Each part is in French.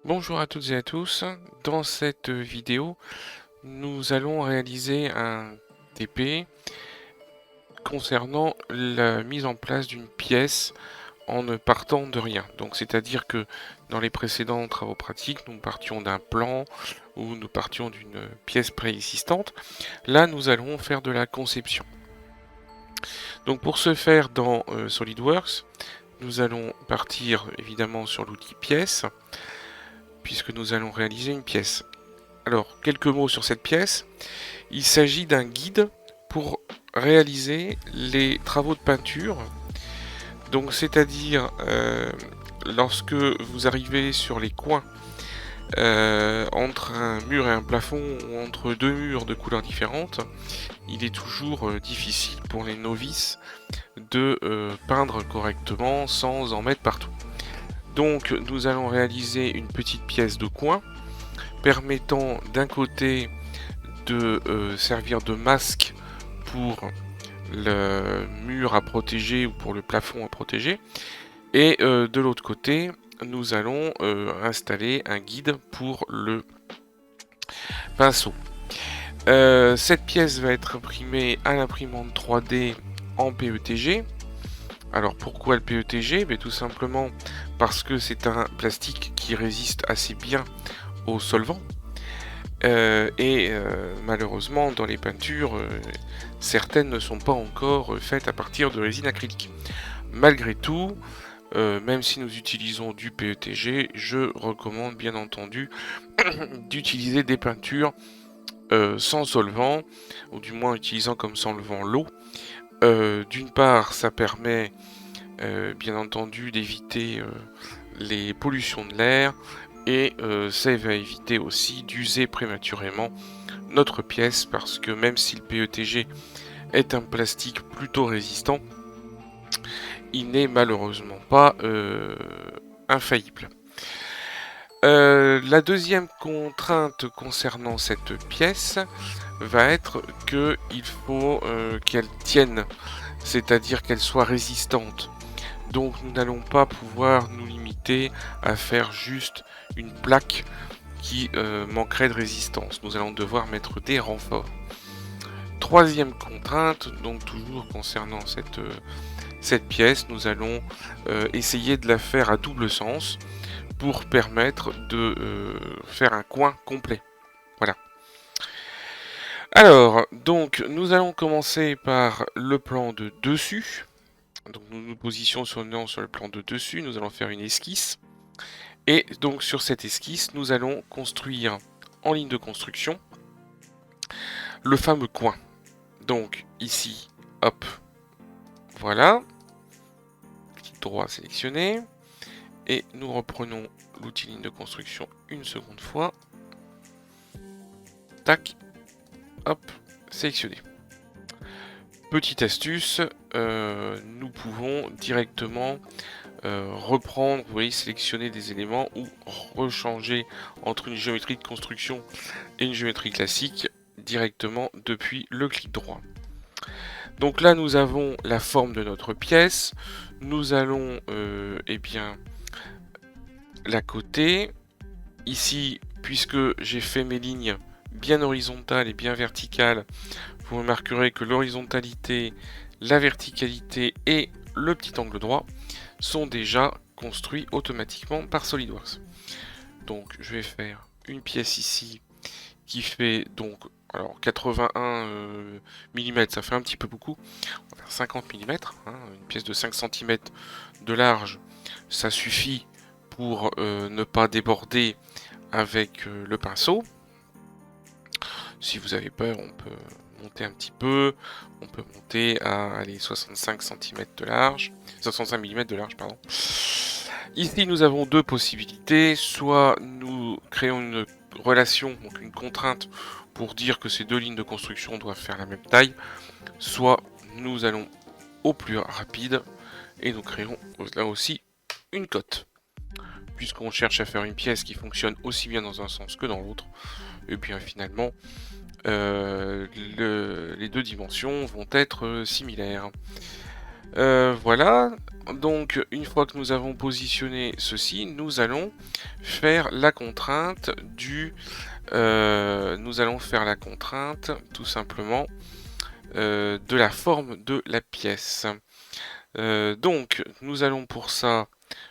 Bonjour à toutes et à tous. Dans cette vidéo, nous allons réaliser un TP concernant la mise en place d'une pièce en ne partant de rien. Donc, c'est-à-dire que dans les précédents travaux pratiques, nous partions d'un plan ou nous partions d'une pièce préexistante. Là, nous allons faire de la conception. Donc, pour ce faire dans SolidWorks, nous allons partir évidemment sur l'outil pièce, puisque nous allons réaliser une pièce. Alors, quelques mots sur cette pièce. Il s'agit d'un guide pour réaliser les travaux de peinture. Donc, c'est-à-dire, lorsque vous arrivez sur les coins entre un mur et un plafond ou entre deux murs de couleurs différentes, il est toujours difficile pour les novices de peindre correctement sans en mettre partout. Donc, nous allons réaliser une petite pièce de coin permettant d'un côté de servir de masque pour le mur à protéger ou pour le plafond à protéger, et de l'autre côté nous allons installer un guide pour le pinceau. Cette pièce va être imprimée à l'imprimante 3D en PETG. Alors pourquoi le PETG? Tout simplement parce que c'est un plastique qui résiste assez bien au solvant. Malheureusement, dans les peintures, certaines ne sont pas encore faites à partir de résine acrylique. Malgré tout, même si nous utilisons du PETG, je recommande bien entendu d'utiliser des peintures sans solvant, ou du moins utilisant comme solvant l'eau. D'une part, ça permet bien entendu d'éviter les pollutions de l'air, et ça va éviter aussi d'user prématurément notre pièce, parce que même si le PETG est un plastique plutôt résistant, il n'est malheureusement pas infaillible. La deuxième contrainte concernant cette pièce va être qu'il faut qu'elle tienne, c'est-à-dire qu'elle soit résistante. Donc nous n'allons pas pouvoir nous limiter à faire juste une plaque qui manquerait de résistance. Nous allons devoir mettre des renforts. Troisième contrainte, donc toujours concernant cette pièce, nous allons essayer de la faire à double sens pour permettre de faire un coin complet. Voilà. Alors, donc nous allons commencer par le plan de dessus. Donc nous nous positionnons sur le plan de dessus, nous allons faire une esquisse. Et donc sur cette esquisse, nous allons construire en ligne de construction le fameux coin. Donc ici, hop, voilà, clic droit sélectionné, et nous reprenons l'outil ligne de construction une seconde fois. Tac, hop, sélectionné. Petite astuce, nous pouvons directement reprendre, vous voyez, sélectionner des éléments ou rechanger entre une géométrie de construction et une géométrie classique directement depuis le clic droit. Donc là, nous avons la forme de notre pièce. Nous allons la coter. Ici, puisque j'ai fait mes lignes bien horizontales et bien verticales, vous remarquerez que l'horizontalité, la verticalité et le petit angle droit sont déjà construits automatiquement par SolidWorks. Donc je vais faire une pièce ici qui fait donc, alors 81 mm, ça fait un petit peu beaucoup. On va faire 50 mm, une pièce de 5 cm de large, ça suffit pour ne pas déborder avec le pinceau. Si vous avez peur, on peut monter un petit peu, on peut monter à 65 cm de large, 65 mm de large, pardon. Ici, nous avons deux possibilités. Soit nous créons une relation, donc une contrainte, pour dire que ces deux lignes de construction doivent faire la même taille, soit nous allons au plus rapide et nous créons là aussi une cote. Puisqu'on cherche à faire une pièce qui fonctionne aussi bien dans un sens que dans l'autre, et bien finalement, les deux dimensions vont être similaires. Voilà, donc une fois que nous avons positionné ceci, nous allons faire la contrainte tout simplement de la forme de la pièce. Donc nous allons pour ça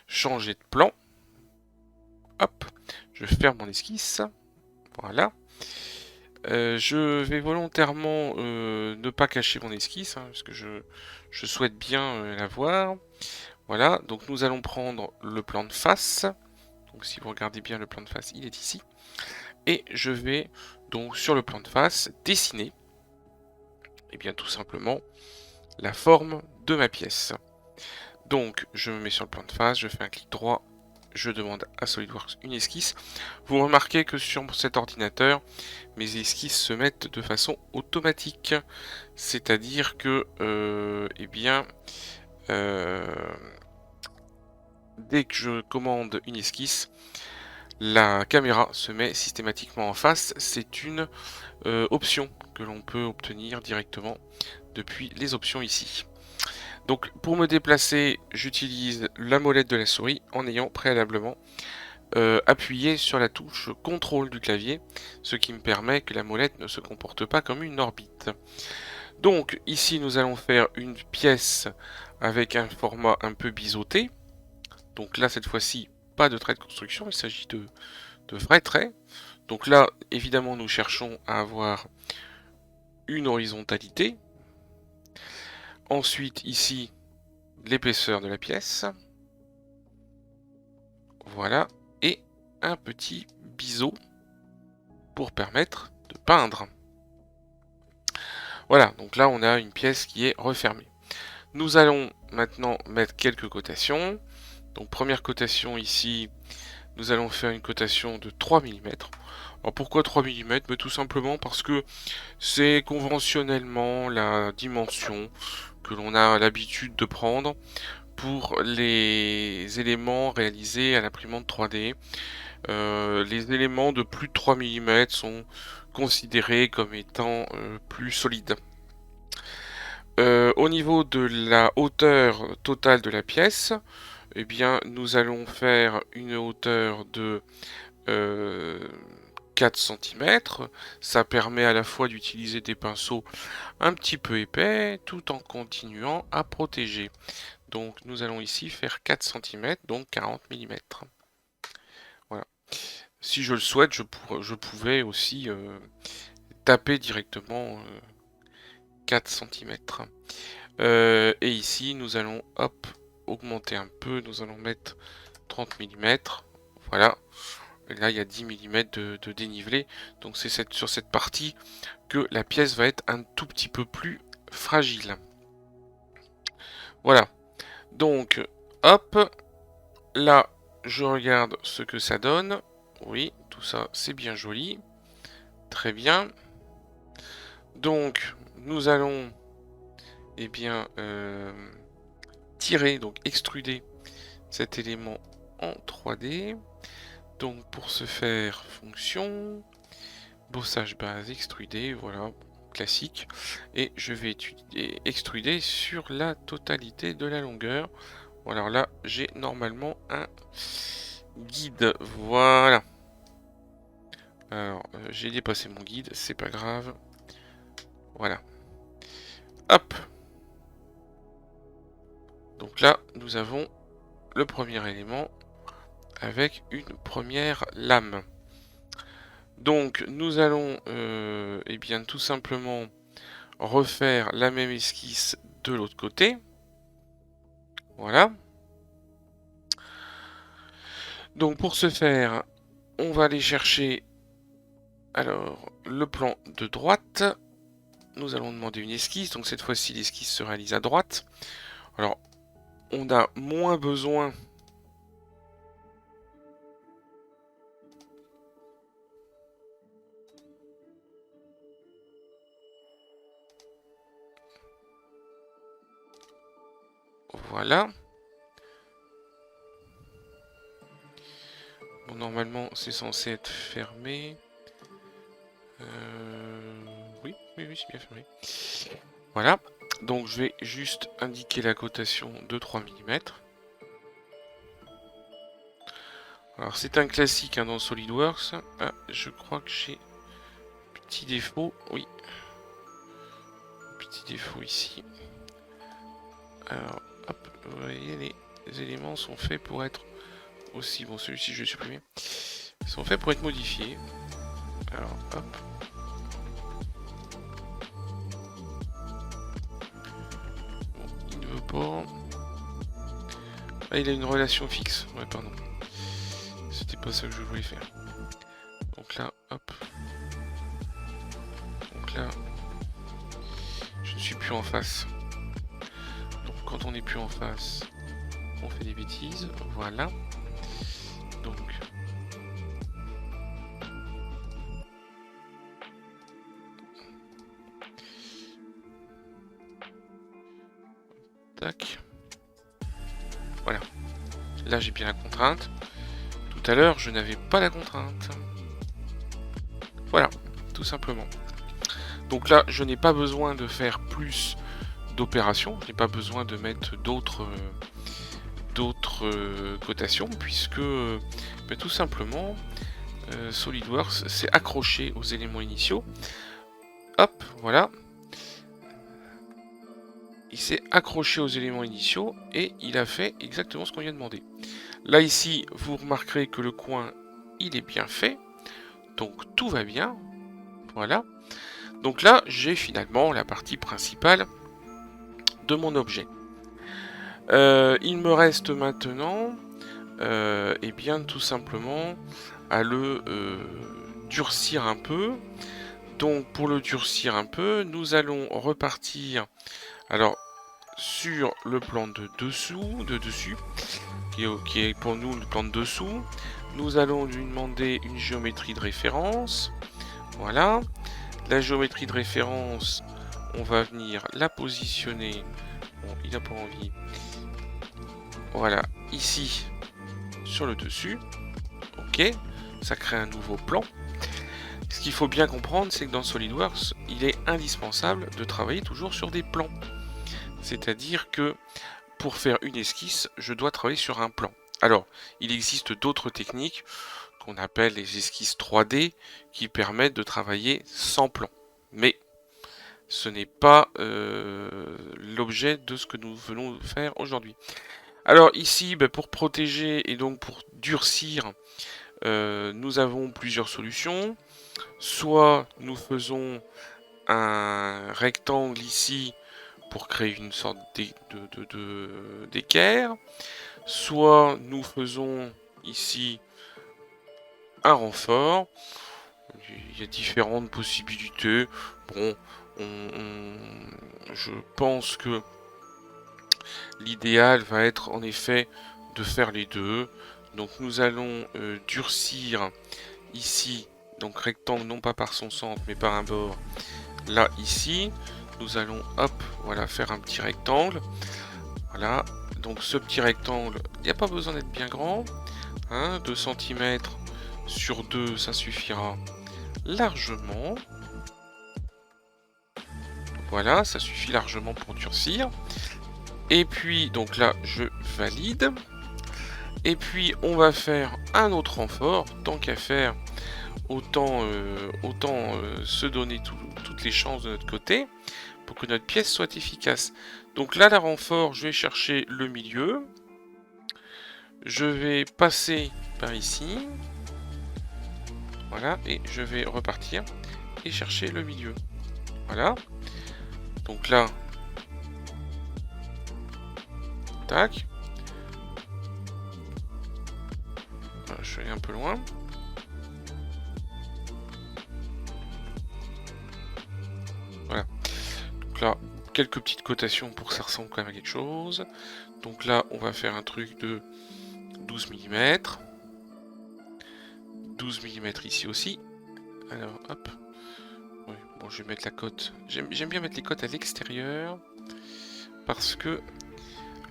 changer de plan. Hop, je ferme mon esquisse. Voilà. Je vais volontairement ne pas cacher mon esquisse, hein, parce que je souhaite bien la voir. Voilà, donc nous allons prendre le plan de face. Donc si vous regardez bien le plan de face, il est ici. Et je vais donc sur le plan de face dessiner, et bien tout simplement, la forme de ma pièce. Donc je me mets sur le plan de face, je fais un clic droit, je demande à SolidWorks une esquisse. Vous remarquez que sur cet ordinateur, mes esquisses se mettent de façon automatique. C'est-à-dire que, dès que je commande une esquisse, la caméra se met systématiquement en face. C'est une option que l'on peut obtenir directement depuis les options ici. Donc pour me déplacer, j'utilise la molette de la souris en ayant préalablement appuyé sur la touche contrôle du clavier, ce qui me permet que la molette ne se comporte pas comme une orbite. Donc ici nous allons faire une pièce avec un format un peu biseauté. Donc là cette fois-ci pas de trait de construction, il s'agit de vrais traits. Donc là évidemment nous cherchons à avoir une horizontalité. Ensuite ici l'épaisseur de la pièce. Voilà. Et un petit biseau pour permettre de peindre. Voilà, donc là on a une pièce qui est refermée. Nous allons maintenant mettre quelques cotations. Donc première cotation ici, nous allons faire une cotation de 3 mm. Alors pourquoi 3 mm? Mais tout simplement parce que c'est conventionnellement la dimension que l'on a l'habitude de prendre pour les éléments réalisés à l'imprimante 3D. Les éléments de plus de 3 mm sont considérés comme étant plus solides. Au niveau de la hauteur totale de la pièce, eh bien, nous allons faire une hauteur de 4 cm. Ça permet à la fois d'utiliser des pinceaux un petit peu épais tout en continuant à protéger. Donc nous allons ici faire 4 cm, donc 40 mm. Voilà. Si je le souhaite, je pouvais aussi taper directement 4 cm. Et ici, nous allons augmenter un peu. Nous allons mettre 30 mm. Voilà. Et là, il y a 10 mm de dénivelé. Donc c'est sur cette partie que la pièce va être un tout petit peu plus fragile. Voilà. Donc, hop. Là, je regarde ce que ça donne. Oui, tout ça, c'est bien joli. Très bien. Donc, nous allons tirer, donc extruder cet élément en 3D. Donc pour ce faire, fonction, bossage base, extruder, voilà, classique. Et je vais extruder sur la totalité de la longueur. Alors là, j'ai normalement un guide, voilà. Alors, j'ai dépassé mon guide, c'est pas grave. Voilà. Hop. Donc là, nous avons le premier élément avec une première lame. Donc nous allons tout simplement refaire la même esquisse de l'autre côté. Voilà. Donc pour ce faire, on va aller chercher alors le plan de droite. Nous allons demander une esquisse. Donc cette fois-ci, l'esquisse se réalise à droite. Alors, on a moins besoin voilà. Bon, normalement, c'est censé être fermé. Oui, c'est bien fermé. Voilà. Donc je vais juste indiquer la cotation de 3 mm. Alors c'est un classique hein, dans SolidWorks. Ah, je crois que j'ai petit défaut. Oui. Petit défaut ici. Alors, hop, vous voyez, les éléments sont faits pour être aussi... Bon, celui-ci, je vais supprimer. Ils sont faits pour être modifiés. Alors, hop. Bon, il ne veut pas... Ah, il a une relation fixe. Ouais, pardon. C'était pas ça que je voulais faire. Donc là, hop. Donc là, je ne suis plus en face. Donc quand on n'est plus en face, on fait des bêtises. Voilà. Donc... Tac. Voilà. Là, j'ai bien la contrainte. Tout à l'heure, je n'avais pas la contrainte. Voilà, tout simplement. Donc là, je n'ai pas besoin de faire plus d'opérations. Je n'ai pas besoin de mettre d'autres cotations, puisque tout simplement, SolidWorks s'est accroché aux éléments initiaux. Hop, voilà. Il s'est accroché aux éléments initiaux et il a fait exactement ce qu'on lui a demandé. Là ici, vous remarquerez que le coin, il est bien fait. Donc tout va bien. Voilà. Donc là, j'ai finalement la partie principale de mon objet. Il me reste maintenant, et bien tout simplement, à le durcir un peu. Donc pour le durcir un peu, nous allons repartir. Alors sur le plan de dessus, qui est pour nous le plan de dessous, nous allons lui demander une géométrie de référence. Voilà. La géométrie de référence, on va venir la positionner. Bon, il n'a pas envie. Voilà, ici, sur le dessus. Ok, ça crée un nouveau plan. Ce qu'il faut bien comprendre, c'est que dans SolidWorks, il est indispensable de travailler toujours sur des plans. C'est-à-dire que pour faire une esquisse, je dois travailler sur un plan. Alors, il existe d'autres techniques qu'on appelle les esquisses 3D qui permettent de travailler sans plan. Mais ce n'est pas l'objet de ce que nous venons faire aujourd'hui. Alors ici, pour protéger et donc pour durcir, nous avons plusieurs solutions. Soit nous faisons un rectangle ici pour créer une sorte d'équerre. Soit nous faisons ici un renfort. Il y a différentes possibilités. Bon, je pense que l'idéal va être en effet de faire les deux. Donc nous allons durcir ici, donc rectangle non pas par son centre mais par un bord. Là ici, nous allons hop, voilà, faire un petit rectangle. Voilà, donc ce petit rectangle, il n'y a pas besoin d'être bien grand. 2 cm sur 2, ça suffira largement. Voilà, ça suffit largement pour durcir. Et puis, donc là, je valide. Et puis, on va faire un autre renfort. Tant qu'à faire, autant se donner toutes les chances de notre côté pour que notre pièce soit efficace. Donc là, la renfort, je vais chercher le milieu. Je vais passer par ici. Voilà, et je vais repartir et chercher le milieu. Voilà. Donc là, tac. Je suis allé un peu loin. Voilà. Donc là, quelques petites cotations pour que ça ressemble quand même à quelque chose. Donc là, on va faire un truc de 12 mm. 12 mm ici aussi. Alors, hop. Ouais, bon, je vais mettre la cote. J'aime bien mettre les cotes à l'extérieur. Parce que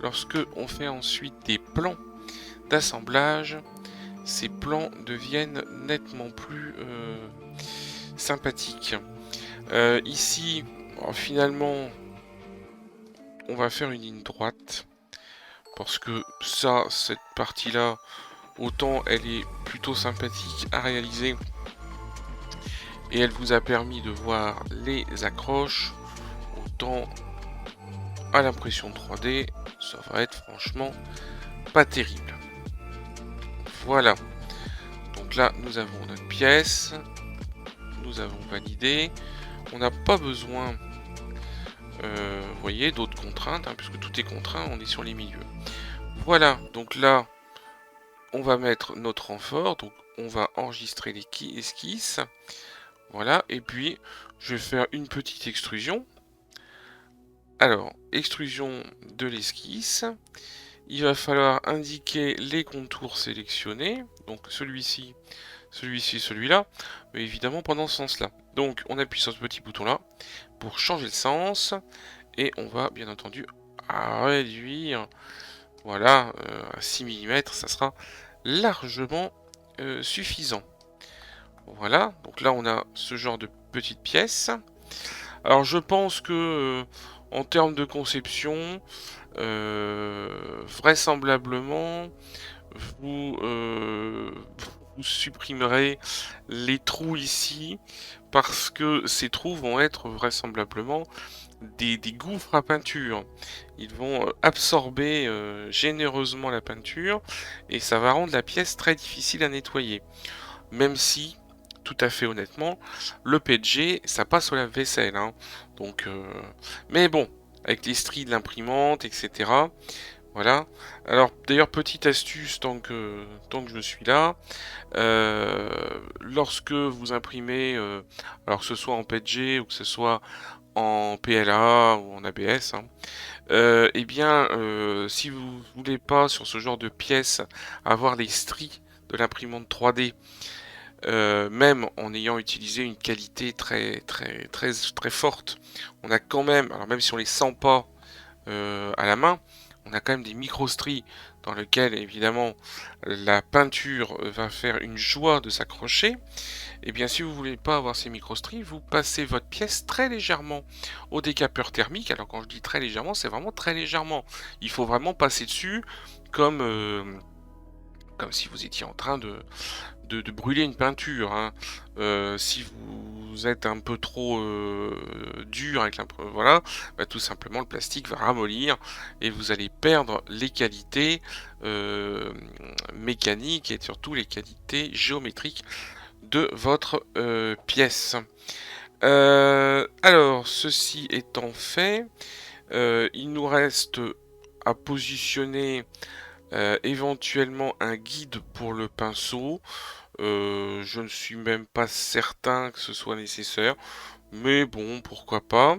lorsque on fait ensuite des plans d'assemblage, ces plans deviennent nettement plus sympathiques. Ici, finalement, on va faire une ligne droite. Parce que ça, cette partie-là, autant elle est plutôt sympathique à réaliser. Et elle vous a permis de voir les accroches. Autant à l'impression 3D, ça va être franchement pas terrible. Voilà. Donc là, nous avons notre pièce. Nous avons validé. On n'a pas besoin, vous voyez, d'autres contraintes, hein, puisque tout est contraint, on est sur les milieux. Voilà, donc là, on va mettre notre renfort, donc on va enregistrer les esquisses. Voilà, et puis je vais faire une petite extrusion. Alors, extrusion de l'esquisse. Il va falloir indiquer les contours sélectionnés, donc celui-ci, celui-ci, celui-là, mais évidemment pendant ce sens-là. Donc on appuie sur ce petit bouton-là pour changer le sens, et on va bien entendu réduire, voilà, à 6 mm, ça sera largement suffisant. Voilà, donc là on a ce genre de petite pièce. Alors je pense que en termes de conception, vraisemblablement, vous, vous supprimerez les trous ici parce que ces trous vont être vraisemblablement des gouffres à peinture. Ils vont absorber généreusement la peinture et ça va rendre la pièce très difficile à nettoyer. Même si, tout à fait honnêtement, le PG, ça passe au lave-vaisselle. Hein. Donc, mais bon, avec les stries de l'imprimante, etc. Voilà. Alors, d'ailleurs, petite astuce, tant que je suis là, lorsque vous imprimez, alors que ce soit en PG ou que ce soit en PLA ou en ABS, hein, eh bien, si vous voulez pas, sur ce genre de pièces, avoir les stries de l'imprimante 3D, même en ayant utilisé une qualité très forte, on a quand même, alors même si on les sent pas à la main, on a quand même des micro-stries dans lesquelles évidemment la peinture va faire une joie de s'accrocher. Et bien si vous voulez pas avoir ces micro-stries, vous passez votre pièce très légèrement au décapeur thermique. Alors quand je dis très légèrement, c'est vraiment très légèrement. Il faut vraiment passer dessus comme comme si vous étiez en train de brûler une peinture. Hein. Si vous êtes un peu trop dur avec voilà, bah, tout simplement le plastique va ramollir et vous allez perdre les qualités mécaniques et surtout les qualités géométriques de votre pièce. Alors, ceci étant fait, il nous reste à positionner éventuellement un guide pour le pinceau. Je ne suis même pas certain que ce soit nécessaire, mais bon, pourquoi pas.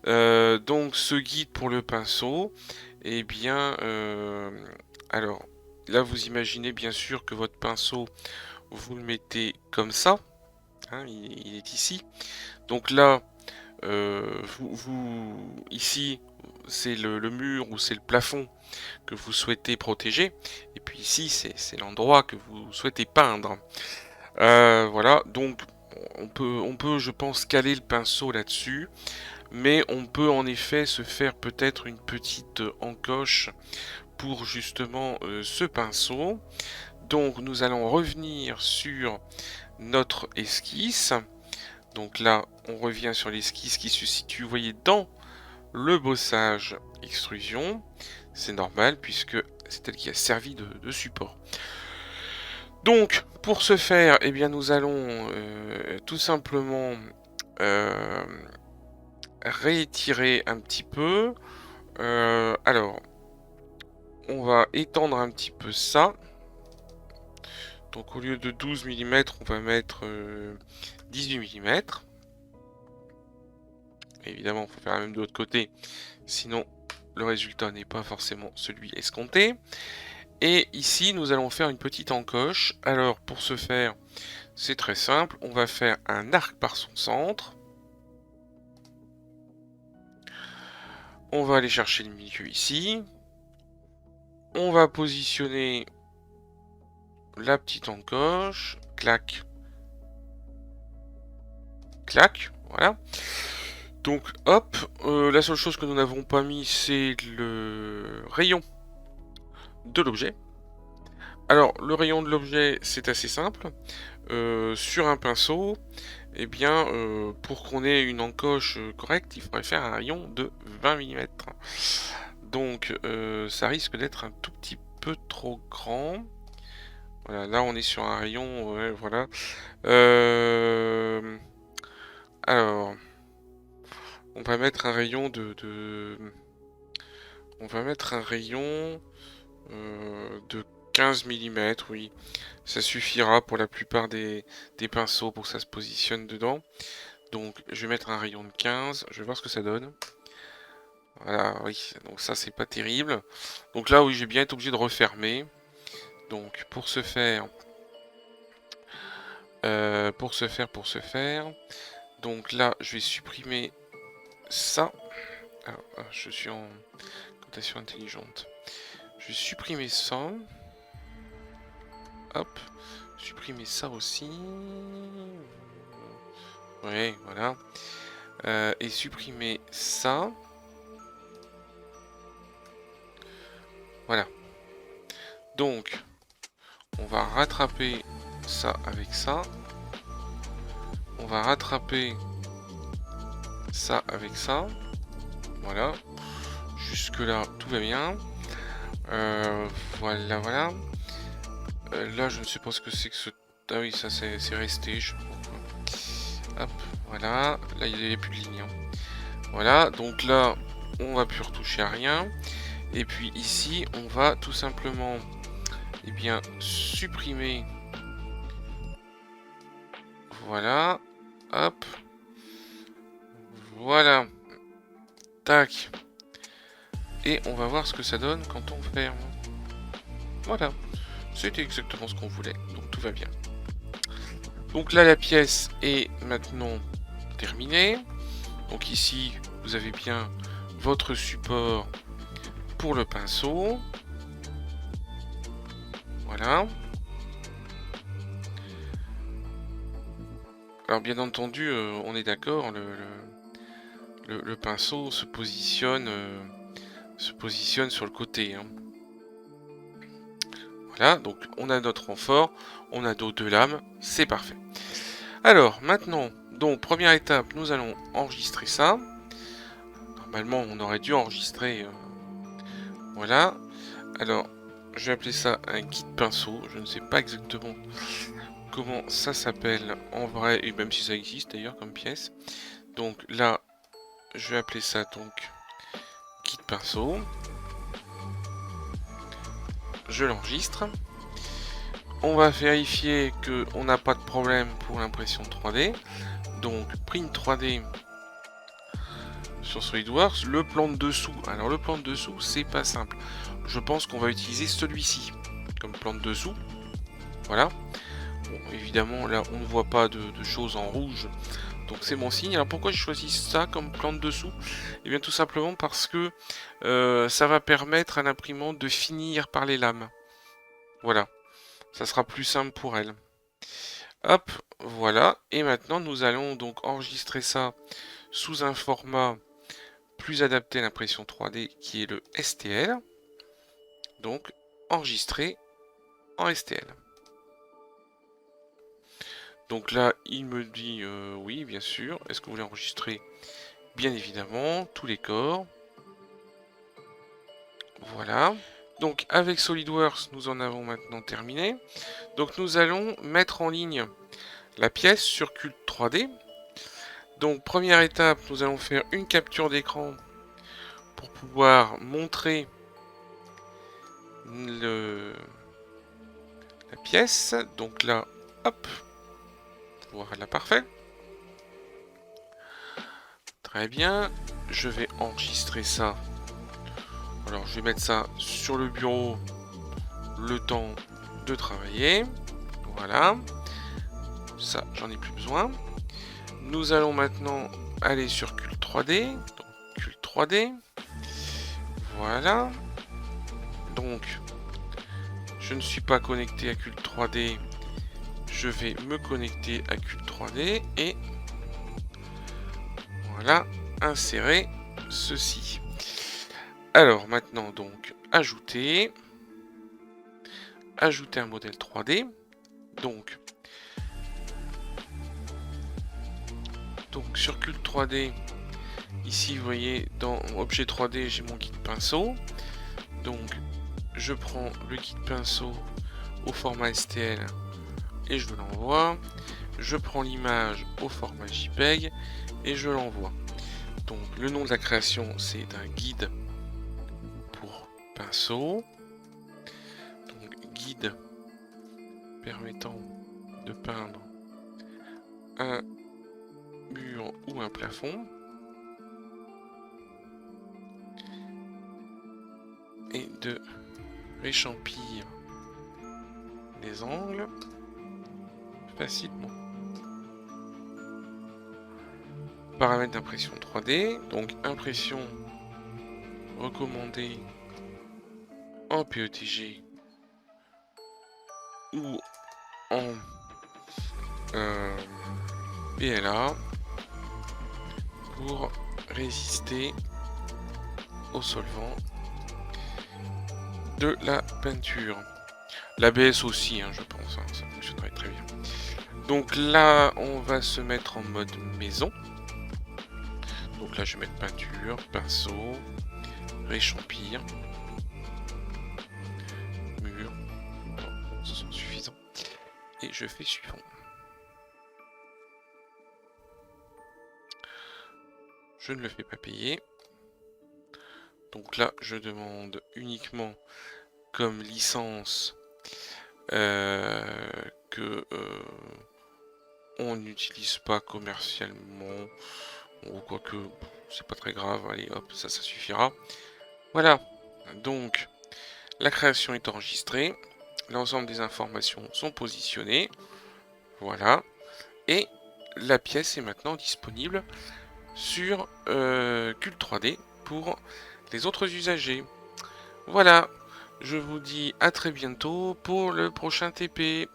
Donc ce guide pour le pinceau, eh bien, alors là vous imaginez bien sûr que votre pinceau, vous le mettez comme ça, hein, il est ici. Donc là, ici, c'est le mur ou c'est le plafond que vous souhaitez protéger. Et puis ici, c'est l'endroit que vous souhaitez peindre. Voilà, donc on peut, je pense, caler le pinceau là-dessus. Mais on peut en effet se faire peut-être une petite encoche pour justement ce pinceau. Donc nous allons revenir sur notre esquisse. Donc là, on revient sur l'esquisse qui se situe, vous voyez, dans le bossage extrusion. C'est normal puisque c'est elle qui a servi de support. Donc, pour ce faire, eh bien, nous allons tout simplement réétirer un petit peu. Alors, on va étendre un petit peu ça. Donc, au lieu de 12 mm, on va mettre 18 mm. Évidemment, il faut faire la même de l'autre côté, sinon le résultat n'est pas forcément celui escompté. Et ici, nous allons faire une petite encoche. Alors, pour ce faire, c'est très simple. On va faire un arc par son centre. On va aller chercher le milieu ici. On va positionner la petite encoche. Clac. Clac. Voilà. Donc hop, la seule chose que nous n'avons pas mis, c'est le rayon de l'objet. Alors, le rayon de l'objet, c'est assez simple. Sur un pinceau, eh bien, pour qu'on ait une encoche correcte, il faudrait faire un rayon de 20 mm. Donc, ça risque d'être un tout petit peu trop grand. Voilà, là, on est sur un rayon, ouais, voilà. Alors, on va mettre un rayon on va mettre un rayon de 15 mm, oui. Ça suffira pour la plupart des pinceaux pour que ça se positionne dedans. Donc je vais mettre un rayon de 15, je vais voir ce que ça donne. Voilà, oui, donc ça c'est pas terrible. Donc là, oui, j'ai bien été obligé de refermer. Donc pour ce faire, donc là je vais supprimer ça. Alors, je suis en cotation intelligente. Je vais supprimer ça. Hop, supprimer ça aussi. Ouais, voilà. Et supprimer ça. Voilà. Donc, on va rattraper ça avec ça. On va rattraper ça avec ça. Voilà. Jusque là, tout va bien. Voilà, voilà. Là, je ne sais pas ce que c'est que ce... Ah oui, ça c'est resté. Je... Hop, voilà. Là, il n'y a plus de ligne. Hein. Voilà, donc là, on va plus retoucher à rien. Et puis ici, on va tout simplement, eh bien, supprimer. Voilà. Hop. Voilà. Tac. Et on va voir ce que ça donne quand on ferme. Voilà. C'était exactement ce qu'on voulait. Donc tout va bien. Donc là, la pièce est maintenant terminée. Donc ici, vous avez bien votre support pour le pinceau. Voilà. Alors bien entendu, on est d'accord, le pinceau se positionne sur le côté. Hein. Voilà, donc on a notre renfort, on a nos deux lames, c'est parfait. Alors maintenant, donc première étape, nous allons enregistrer ça. Normalement, on aurait dû enregistrer. Voilà. Alors, je vais appeler ça un kit pinceau. Je ne sais pas exactement comment ça s'appelle en vrai, et même si ça existe d'ailleurs comme pièce. Donc là, je vais appeler ça donc kit pinceau. Je l'enregistre. On va vérifier qu'on n'a pas de problème pour l'impression 3D. Donc print 3D sur SolidWorks. Le plan de dessous. Alors le plan de dessous, c'est pas simple. Je pense qu'on va utiliser celui-ci comme plan de dessous. Voilà. Bon, évidemment, là, on ne voit pas de choses en rouge. Donc c'est mon signe. Alors pourquoi j'ai choisi ça comme plan de dessous? Eh bien tout simplement parce que ça va permettre à l'imprimante de finir par les lames. Voilà. Ça sera plus simple pour elle. Hop, voilà. Et maintenant, nous allons donc enregistrer ça sous un format plus adapté à l'impression 3D qui est le STL. Donc, enregistrer en STL. Donc là, il me dit oui, bien sûr. Est-ce que vous voulez enregistrer? Bien évidemment, tous les corps. Voilà. Donc avec SolidWorks, nous en avons maintenant terminé. Donc nous allons mettre en ligne la pièce sur Cult 3D. Donc première étape, nous allons faire une capture d'écran pour pouvoir montrer la pièce. Donc là, hop, voilà, parfait. Très bien, je vais enregistrer ça. Alors je vais mettre ça sur le bureau le temps de travailler. Voilà. Ça, j'en ai plus besoin. Nous allons maintenant aller sur Cult 3D. Donc, Cult 3D. Voilà. Donc, je ne suis pas connecté à Cult 3D. Je vais me connecter à Cult 3D et voilà. insérer ceci. Alors maintenant donc ajouter un modèle 3D. Donc sur Cult 3D, ici vous voyez dans objet 3D j'ai mon guide pinceau. Donc je prends le guide pinceau au format STL et je l'envoie. Je prends l'image au format JPEG et je l'envoie. Donc le nom de la création c'est un guide pour pinceau. Donc guide permettant de peindre un mur ou un plafond. Et de réchampir les angles facilement. Paramètres d'impression 3D, donc impression recommandée en PETG ou en PLA pour résister au solvant de la peinture. L'ABS aussi, je pense, ça fonctionnerait très bien. Donc là, on va se mettre en mode maison. Donc là, je vais mettre peinture, pinceau, réchampir, mur. Non, ce sont suffisants. Et je fais suivant. Je ne le fais pas payer. Donc là, je demande uniquement comme licence que on n'utilise pas commercialement, ou quoique c'est pas très grave, allez hop, ça suffira. Voilà, donc la création est enregistrée, l'ensemble des informations sont positionnées, voilà, et la pièce est maintenant disponible sur Cult 3D pour les autres usagers. Voilà, je vous dis à très bientôt pour le prochain TP.